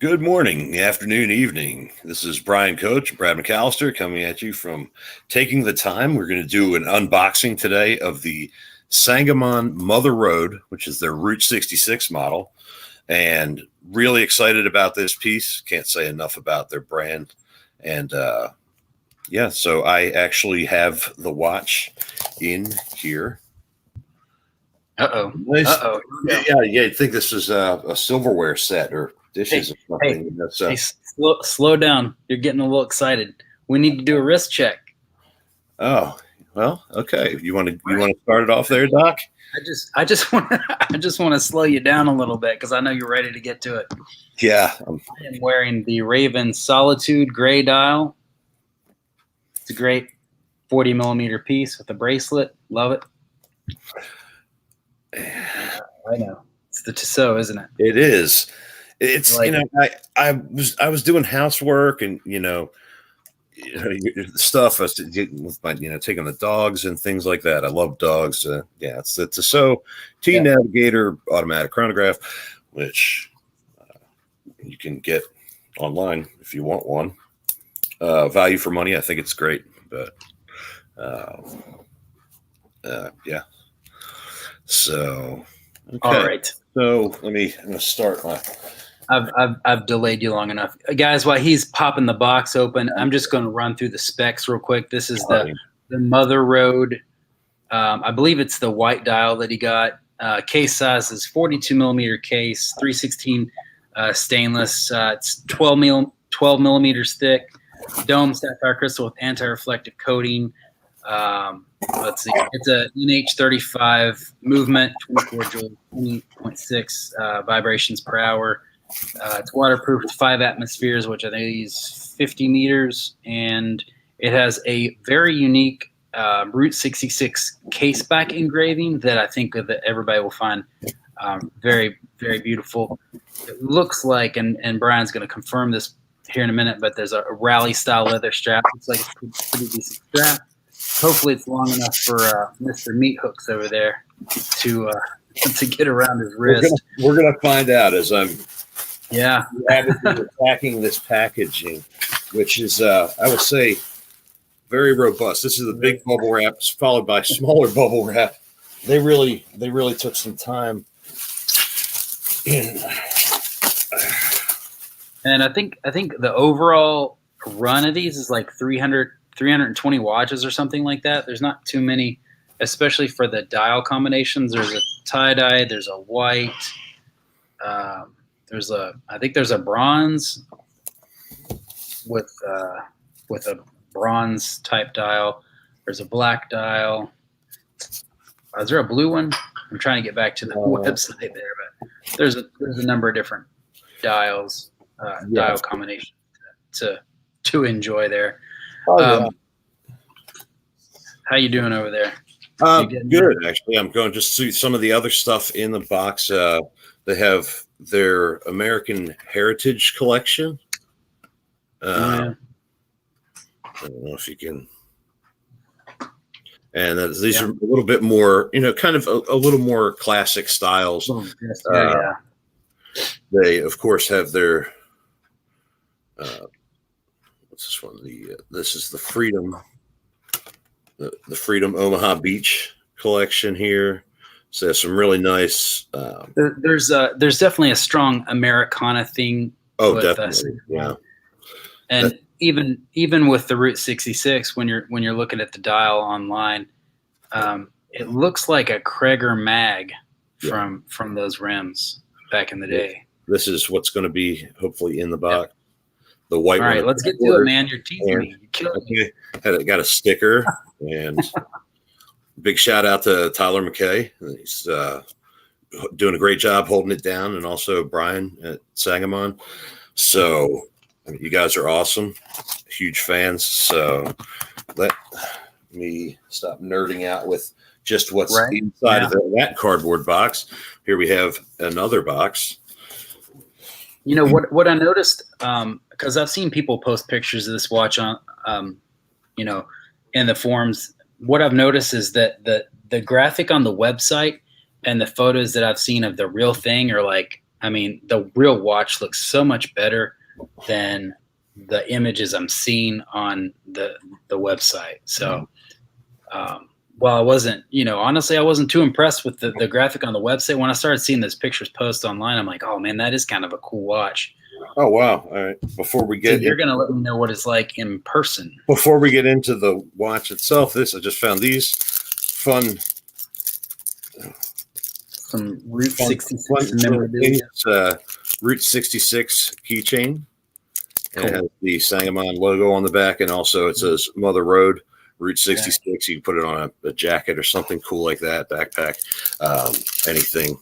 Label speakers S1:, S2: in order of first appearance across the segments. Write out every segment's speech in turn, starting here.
S1: Good morning, afternoon, evening. This is Brian Coach, Brad McAllister, coming at you from Taking the Time. We're going to do an unboxing today of the Sangamon Mother Road, which is their Route 66 model. And really excited about this piece. Can't say enough about their brand. And yeah, so I actually have the watch in here.
S2: Uh-oh.
S1: Nice.
S2: Uh-oh.
S1: Yeah, you'd think this is a silverware set or dishes or something.
S2: Hey, slow down. You're getting a little excited. We need to do a wrist check.
S1: Oh, well, okay. You want to start it off there, Doc?
S2: I just want to slow you down a little bit because I know you're ready to get to it.
S1: Yeah.
S2: I am wearing the Raven Solitude gray dial. It's a great 40 millimeter piece with a bracelet. Love it. I know. It's the Tissot, isn't it?
S1: It is. It's
S2: like,
S1: I was doing housework and stuff I was with my taking the dogs and things like that. I love dogs. Yeah, it's the Tissot T Navigator automatic chronograph, which you can get online if you want one. Value for money. I think it's great, but yeah. So okay.
S2: All right.
S1: So I'm gonna start my.
S2: I've delayed you long enough, guys. While he's popping the box open, I'm just going to run through the specs real quick. This is the Mother Road. I believe it's the white dial that he got. Case size is 42 millimeter case, 316 stainless. It's 12 millimeters thick. Dome sapphire crystal with anti-reflective coating. Let's see. It's a NH35 movement, 24 joule, 20.6 vibrations per hour. It's waterproof to 5 atmospheres, which I think is 50 meters, and it has a very unique Route 66 case back engraving that I think that everybody will find very, very beautiful. It looks like, and Brian's going to confirm this here in a minute, but there's a rally style leather strap. Looks like a pretty decent strap. Hopefully, it's long enough for Mr. Meat Hooks over there to get around his wrist.
S1: We're gonna find out as I'm.
S2: Yeah,
S1: attacking this packaging, which is, I would say, very robust. This is the big bubble wrap, followed by smaller bubble wrap. They really took some time.
S2: And I think the overall run of these is like 320 watches or something like that. There's not too many, especially for the dial combinations. There's a tie-dye, there's a white, I think there's a bronze with a bronze type dial. There's a black dial. Is there a blue one? I'm trying to get back to the website there, but there's a number of different dials, dial combinations to enjoy there. How you doing over there?
S1: Good, actually. I'm going just to some of the other stuff in the box. They have their American Heritage Collection. I don't know if you can. And these are a little bit more, kind of a little more classic styles. They, of course, have their. What's this one? This is the Freedom. The Freedom Omaha Beach collection here. So there's some really nice.
S2: There's definitely a strong Americana thing.
S1: Oh, definitely, yeah.
S2: And even with the Route 66, when you're looking at the dial online, it looks like a Krager mag from those rims back in the day.
S1: This is what's going to be hopefully in the box. The white one.
S2: All right, let's get to it, man. You're teasing me. You're killing me.
S1: Got a sticker, and big shout out to Tyler McKay. He's doing a great job holding it down, and also Brian at Sangamon. So you guys are awesome, huge fans. So let me stop nerding out with just what's inside of that cardboard box. Here we have another box.
S2: You know what I noticed, because I've seen people post pictures of this watch on, in the forums. What I've noticed is that the graphic on the website and the photos that I've seen of the real thing are like I mean, the real watch looks so much better than the images I'm seeing on the website. So, while I wasn't, honestly, I wasn't too impressed with the graphic on the website. When I started seeing those pictures posted online, I'm like, oh man, that is kind of a cool watch.
S1: Oh wow! All right.
S2: You're gonna let me know what it's like in person.
S1: Before we get into the watch itself, I just found these fun.
S2: Some Route 66 memorabilia.
S1: Route 66 keychain.
S2: Cool.
S1: It has the Sangamon logo on the back, and also it says Mother Road, Route 66. You can put it on a jacket or something cool like that, backpack, anything.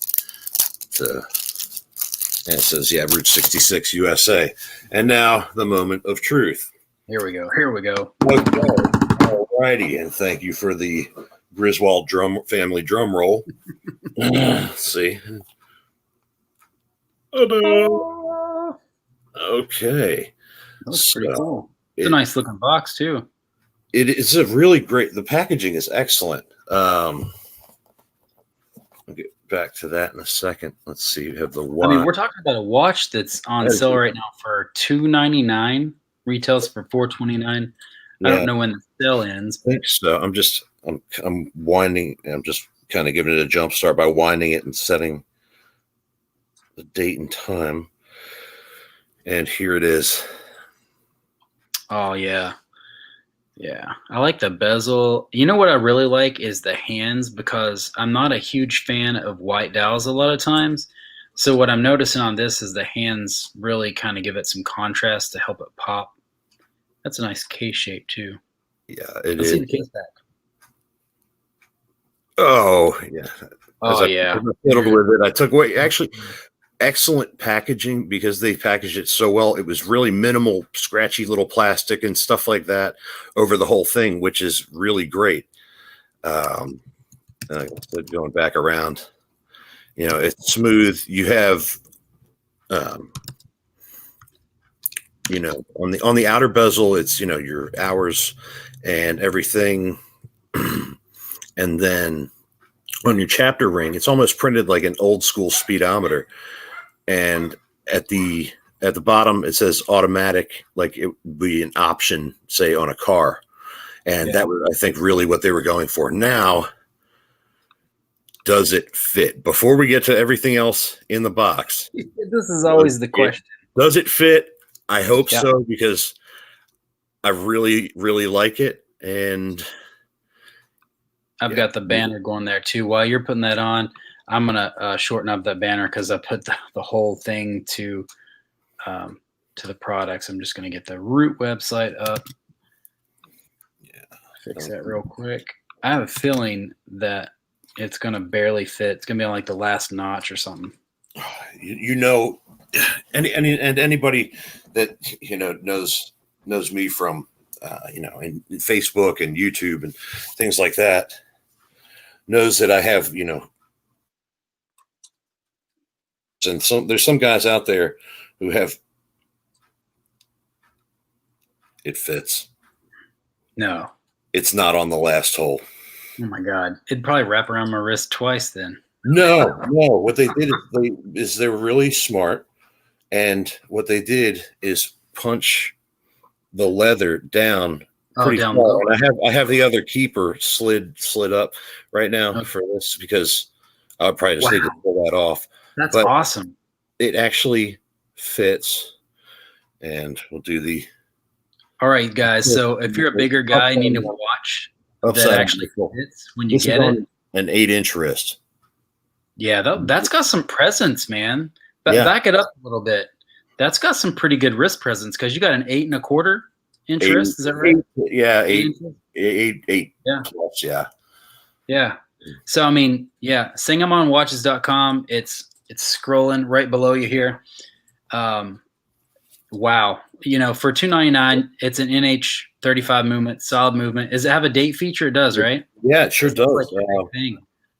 S1: And it says, Route 66 USA. And now the moment of truth.
S2: Here we go.
S1: Okay. All righty. And thank you for the Griswold family drum roll. Let's see. Okay.
S2: That's pretty cool. It's a nice looking box too.
S1: It's a really great. The packaging is excellent. I'll get back to that in a second. Let's see. You have the watch.
S2: I mean, we're talking about a watch that's on sale right now for $299. Retails for $429. I don't know when the sale ends.
S1: I think so. I'm winding. I'm just kind of giving it a jump start by winding it and setting the date and time. And here it is.
S2: Oh yeah. Yeah. I like the bezel. You know what I really like is the hands, because I'm not a huge fan of white dials a lot of times. So what I'm noticing on this is the hands really kind of give it some contrast to help it pop. That's a nice case shape too.
S1: Yeah,
S2: Let's see the case back.
S1: Oh yeah.
S2: Oh yeah.
S1: Fiddled with it. I took away actually excellent packaging because they packaged it so well. It was really minimal, scratchy little plastic and stuff like that over the whole thing, which is really great. Going back around, it's smooth. You have, on the outer bezel, it's, your hours and everything. And then on your chapter ring, it's almost printed like an old school speedometer. And at the bottom, it says automatic, like it would be an option, say, on a car. And that was, I think, really what they were going for. Now, does it fit? Before we get to everything else in the box.
S2: This is always the question.
S1: Does it fit? I hope so, because I really, really like it. And
S2: I've got the banner going there too. While you're putting that on, I'm gonna shorten up that banner because I put the whole thing to the products. I'm just gonna get the Root website up. Fix that real quick. I have a feeling that it's gonna barely fit. It's gonna be on like the last notch or something.
S1: Anybody that knows me from in Facebook and YouTube and things like that knows that I have and there's some guys out there who have it fits. No, it's not on the last hole.
S2: Oh my God. It'd probably wrap around my wrist twice then.
S1: No. What they did is they were really smart. And what they did is punch the leather down pretty
S2: down
S1: far.
S2: low.
S1: And I have the other keeper slid up right now for this because I'll probably just need to pull that off.
S2: That's awesome.
S1: It actually fits. And we'll do the.
S2: All right, guys. So if you're a bigger guy and you need a watch that actually fits when you get it.
S1: An 8-inch wrist.
S2: Yeah, that's got some presence, man. But back it up a little bit. That's got some pretty good wrist presence because you got an 8 1/4 inch wrist. Is that right?
S1: Yeah, 8 plus,
S2: Yeah. So I mean, SangamonWatches.com. It's scrolling right below you here. Wow. For $299, it's an NH35 movement, solid movement. Does it have a date feature? It does, right?
S1: Yeah, it sure does.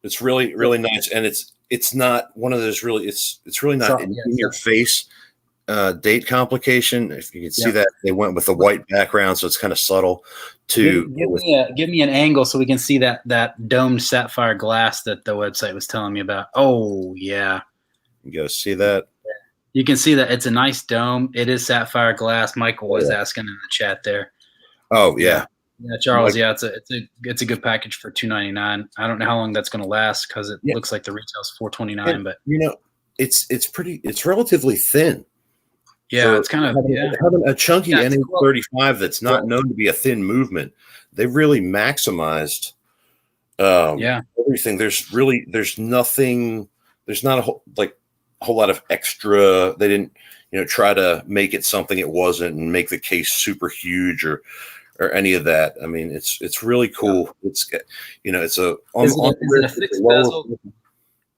S1: It's really, really nice. And it's not one of those really, it's really not in your face date complication. If you can see that they went with the white background, so it's kind of subtle too.
S2: Give me an angle so we can see that domed sapphire glass that the website was telling me about. Oh yeah.
S1: You guys see that?
S2: You can see that it's a nice dome. It is sapphire glass. Michael was asking in the chat there.
S1: Oh yeah.
S2: Yeah, Charles. Yeah, it's a good package for $299. I don't know how long that's going to last because it looks like the retail's $429. But
S1: it's relatively thin.
S2: Yeah, it's kind of
S1: having a chunky NH35 that's not known to be a thin movement. They really maximized everything. There's nothing. There's not a whole lot of extra. They didn't try to make it something it wasn't and make the case super huge or any of that. I mean, it's really cool. It's it's a is it a fixed bezel?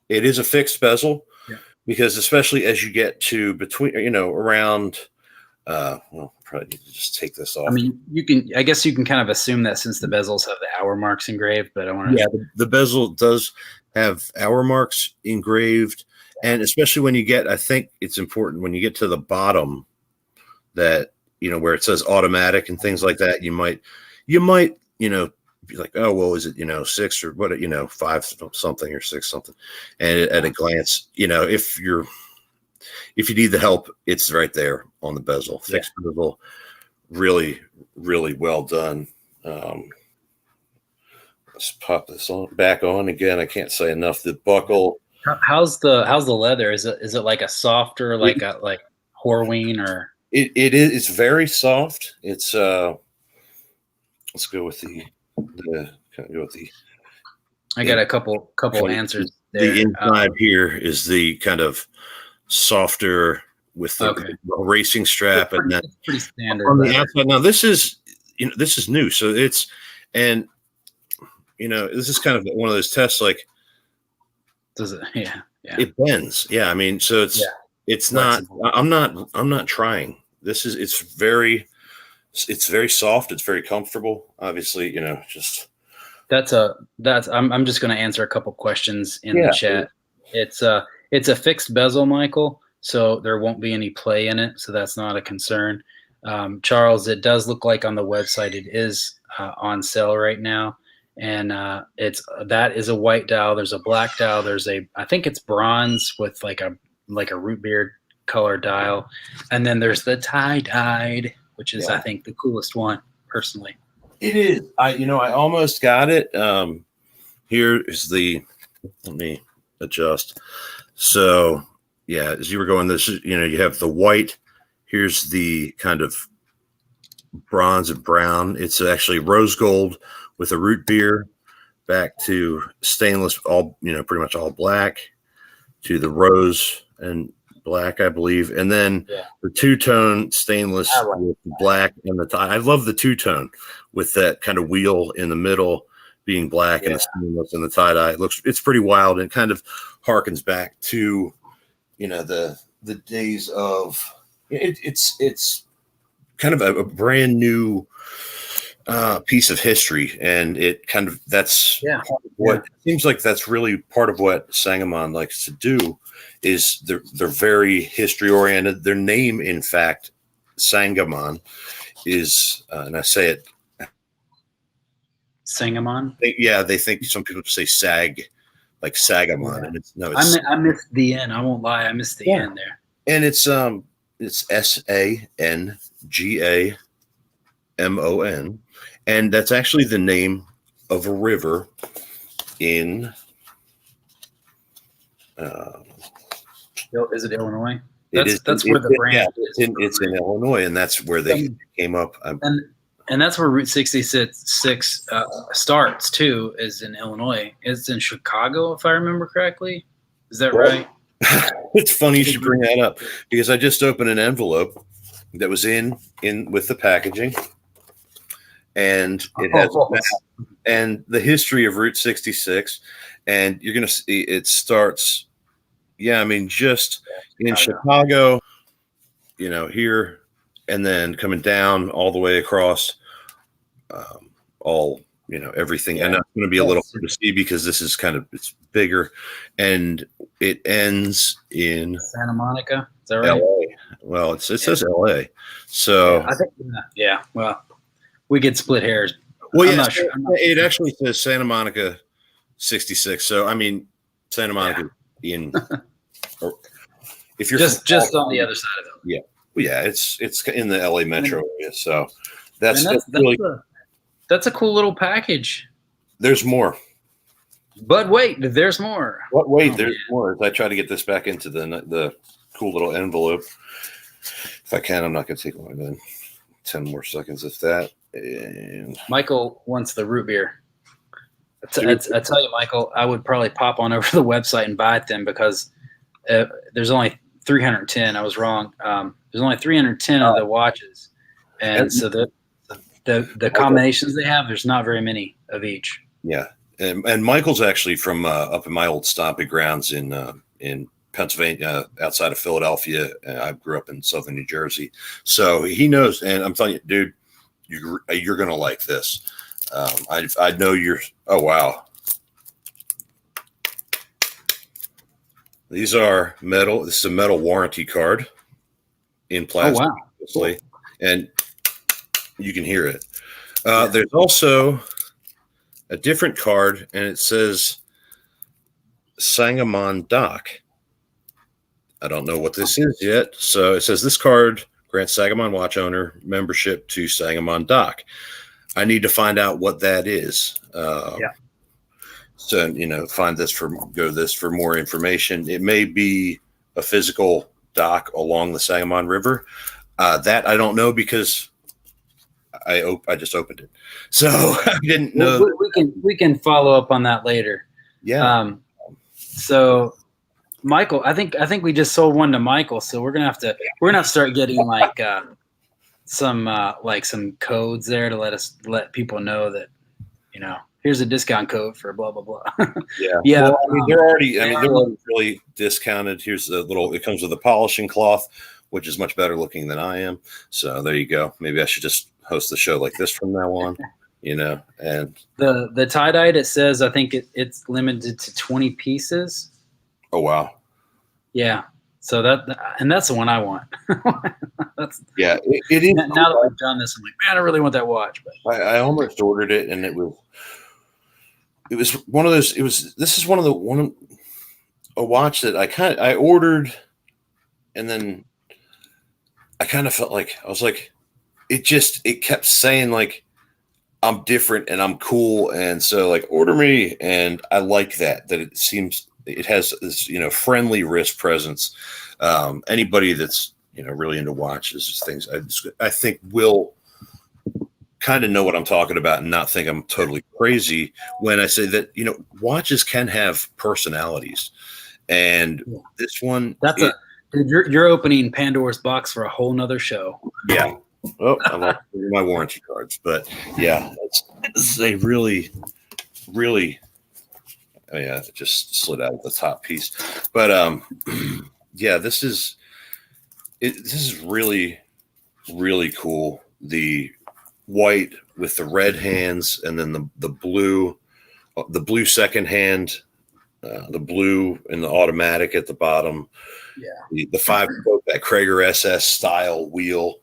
S1: It is a fixed bezel.
S2: Yeah.
S1: Because especially as you get to between around probably need to just take this off.
S2: I mean, I guess you can kind of assume that since the bezels have the hour marks engraved, but I want
S1: to the bezel does have hour marks engraved. And especially when you get, I think it's important when you get to the bottom that, where it says automatic and things like that, you might, be like, oh, well, is it, 6 or what, 5 something or 6 something. And at a glance, if you need the help, it's right there on the bezel. Fixed bezel, really, really well done. Let's pop this back on again. I can't say enough. The buckle.
S2: How's the leather? Is it like a softer, like Horween or?
S1: It is. It's very soft. It's let's go with the.
S2: I got a couple answers there.
S1: The inside here is the kind of softer with the racing strap, and then
S2: pretty standard
S1: on the outside. Now this is new, so it's this is kind of one of those tests. Like,
S2: does it? Yeah.
S1: It bends. Yeah, I mean, so it's not. I'm not trying. It's very soft. It's very comfortable. Obviously, just. I'm just going to answer a couple questions in the chat. It's a fixed bezel, Michael, so there won't be any play in it, so that's not a concern. Charles, it does look like on the website it is on sale right now, and that is a white dial. There's a black dial. I think it's bronze with like a root beer color dial, and then there's the tie-dyed, which is I think the coolest one personally. It is. I almost got it. Here is let me adjust. So as you were going, this is, you have the white. Here's the kind of bronze and brown. It's actually rose gold with a root beer, back to stainless, all, pretty much all black, to the rose and black, I believe, and then the two-tone stainless with the black and the tie. I love the two-tone with that kind of wheel in the middle being black and the stainless and the tie-dye. It's pretty wild and kind of harkens back to the days of it's kind of a brand new piece of history, and it kind of it seems like that's really part of what Sangamon likes to do. Is they're very history oriented. Their name, in fact, Sangamon, is and I say it
S2: Sangamon.
S1: They think some people say Sag, like Sagamon, and it's
S2: I missed the N. I won't lie, I missed the N there.
S1: And it's Sangamon, and that's actually the name of a river in.
S2: Is it Illinois? That's where the brand is.
S1: It's in Illinois, and that's where they came up.
S2: And that's where Route 66 starts too. Is in Illinois. It's in Chicago, if I remember correctly. Is that right?
S1: It's funny you should bring that up because I just opened an envelope that was in with the packaging, and it has and the history of Route 66, and you're gonna see it starts. Yeah, I mean, just in Chicago, here, and then coming down all the way across, everything. And it's going to be a little hard to see because this is it's bigger, and it ends in
S2: Santa Monica. Is that right?
S1: LA. Well, it says LA. So
S2: I think, well, we get split hairs.
S1: Well, it actually says Santa Monica 66. So I mean, Santa Monica if you're
S2: just on the other side of it.
S1: Yeah, it's in the LA metro area. So that's
S2: a cool little package.
S1: There's more.
S2: But wait, there's more.
S1: There's more. As I try to get this back into the cool little envelope. If I can, I'm not going to take more than 10 more seconds if that. And
S2: Michael wants the root beer. I tell you, Michael, I would probably pop on over to the website and buy it then, because there's only 310. I was wrong. There's only 310 of the watches, and so the combinations they have, there's not very many of each.
S1: Yeah, and Michael's actually from up in my old stomping grounds in Pennsylvania, outside of Philadelphia. I grew up in southern New Jersey, so he knows. And I'm telling you, dude, you're gonna like this. I know you're. Oh wow, these are metal. This is a metal warranty card in plastic,
S2: cool.
S1: And you can hear it. There's also a different card, and it says Sangamon Dock. I don't know what this is yet. So it says this card grants Sangamon watch owner membership to Sangamon Dock. I need to find out what that is. So, go to this for more information. It may be a physical dock along the Sangamon River. That I don't know, because I just opened it, so I didn't know.
S2: We can follow up on that later.
S1: Yeah.
S2: So, Michael, I think we just sold one to Michael, so we're gonna have to start getting like some codes there to let people know that, here's a discount code for blah blah blah.
S1: Yeah. Well, they're already really discounted. Here's the little. It comes with a polishing cloth, which is much better looking than I am. So there you go. Maybe I should just host the show like this from now on. And
S2: the tie-dyed, it says, I think it's limited to 20 pieces.
S1: Oh wow.
S2: Yeah. So that's the one I want.
S1: It is.
S2: Now that we've done this, I'm like, man, I really want that watch. But
S1: I almost ordered it, and it was one of those. This is a watch that I ordered, and then I kind of felt like I was like, it kept saying like, I'm different and I'm cool, and so like, order me, and I like that it seems it has this friendly wrist presence. Anybody that's really into watches, things I think will kind of know what I'm talking about and not think I'm totally crazy when I say that watches can have personalities, and this one
S2: you're opening Pandora's box for a whole nother show.
S1: Yeah. Oh, I like my warranty cards, but yeah, it's a really, really. Oh yeah, it just slid out of the top piece, but yeah, this is really, really cool. The white with the red hands, and then the blue second hand, the blue and the automatic at the bottom.
S2: Yeah,
S1: the 5-spoke, that Krager SS style wheel.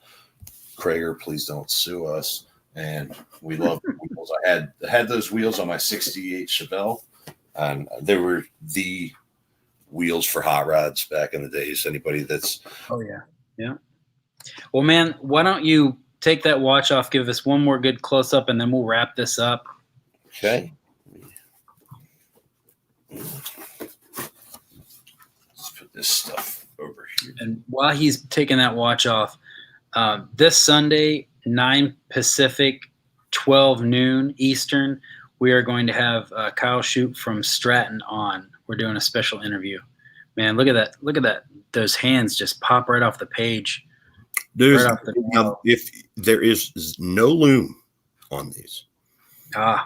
S1: Krager, please don't sue us. And we love the wheels. I had those wheels on my '68 Chevelle, and they were the wheels for hot rods back in the days. Anybody that's
S2: yeah. Well, man, why don't you take that watch off, give us one more good close up, and then we'll wrap this up.
S1: Okay. Let's put this stuff over here.
S2: And while he's taking that watch off, this Sunday, 9 Pacific, 12 noon Eastern, we are going to have Kyle Shoup from Stratton on. We're doing a special interview. Man, look at that. Look at that. Those hands just pop right off the page.
S1: If there is no loom on these, I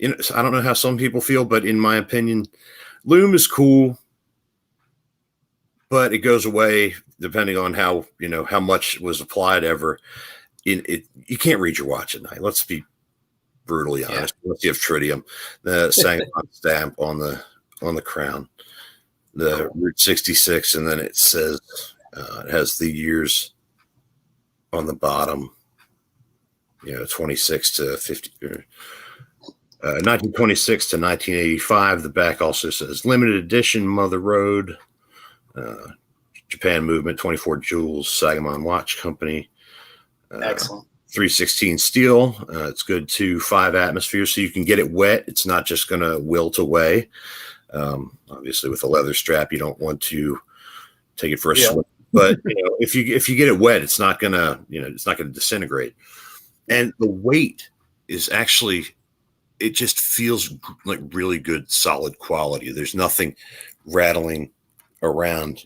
S1: don't know how some people feel, but in my opinion, loom is cool, but it goes away depending on how much was applied ever. You can't read your watch at night. Let's be brutally honest. Unless you have tritium, the Sangamon stamp on the crown, the Route 66, and then it says it has the years on the bottom. 26 to 50. 1926 to 1985. The back also says limited edition Mother Road, Japan Movement, 24 Jewels, Sangamon Watch Company.
S2: Excellent.
S1: 316 steel. It's good to 5 atmospheres, so you can get it wet. It's not just going to wilt away. Obviously, with a leather strap, you don't want to take it for a swim. But if you get it wet, it's not gonna disintegrate. And the weight is actually, it just feels like really good, solid quality. There's nothing rattling around.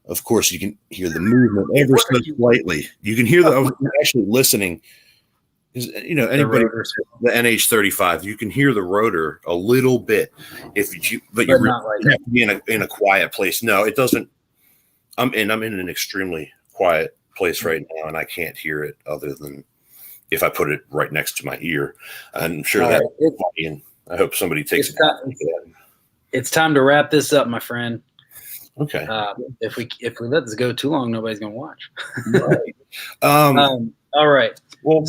S1: Of course, you can hear the movement ever so slightly. You can hear I'm actually listening. Anybody the NH35, you can hear the rotor a little bit but you have to be in a quiet place. No, it doesn't. I'm in an extremely quiet place right now, and I can't hear it other than if I put it right next to my ear. I'm sure that funny, and I hope somebody takes it.
S2: It's time to wrap this up, my friend.
S1: Okay.
S2: If we let this go too long, nobody's gonna watch.
S1: Right.
S2: All right.
S1: Well,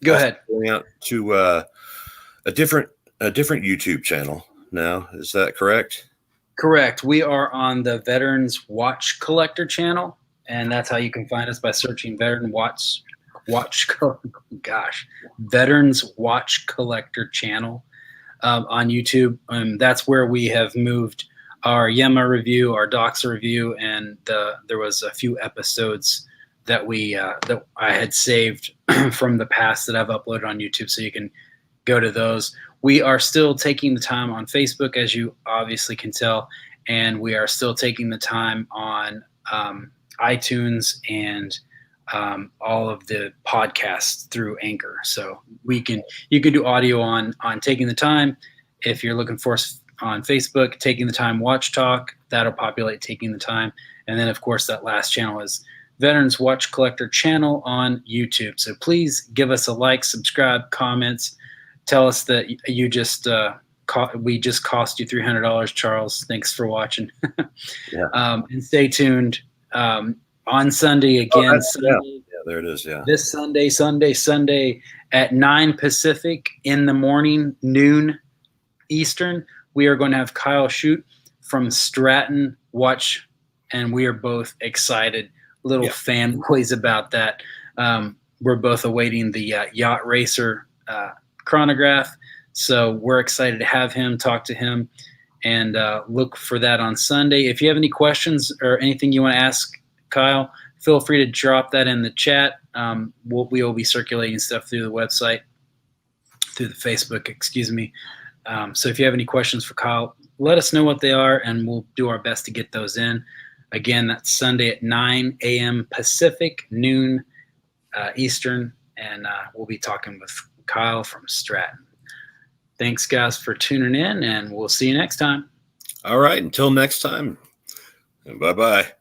S2: go ahead.
S1: Going out to a different YouTube channel now. Is that correct?
S2: Correct. We are on the Veterans Watch Collector channel, and that's how you can find us by searching Veterans Watch Collector channel on YouTube. That's where we have moved our Yema review, our Doxa review, and there was a few episodes that that I had saved from the past that I've uploaded on YouTube, so you can go to those. We are still taking the time on Facebook, as you obviously can tell, and we are still taking the time on iTunes and all of the podcasts through Anchor. So you can do audio on Taking the Time. If you're looking for us on Facebook, Taking the Time Watch Talk, that'll populate Taking the Time. And then, of course, that last channel is Veterans Watch Collector channel on YouTube. So please give us a like, subscribe, comments. Tell us that you just we just cost you $300, Charles. Thanks for watching. And stay tuned on Sunday again.
S1: Sunday, there it is. Yeah,
S2: this Sunday at 9 Pacific in the morning, noon Eastern. We are going to have Kyle Shoot from Stratton Watch, and we are both excited, little fanboys about that. We're both awaiting the Yacht Racer chronograph, so we're excited to have him, talk to him, and look for that on Sunday. If you have any questions or anything you want to ask Kyle, feel free to drop that in the chat. We will be circulating stuff through the website, through the Facebook, excuse me. So if you have any questions for Kyle, let us know what they are, and we'll do our best to get those in. Again, that's Sunday at 9 a.m. Pacific, noon Eastern, and we'll be talking with Kyle from Stratton. Thanks, guys, for tuning in, and we'll see you next time.
S1: All right. Until next time. Bye-bye.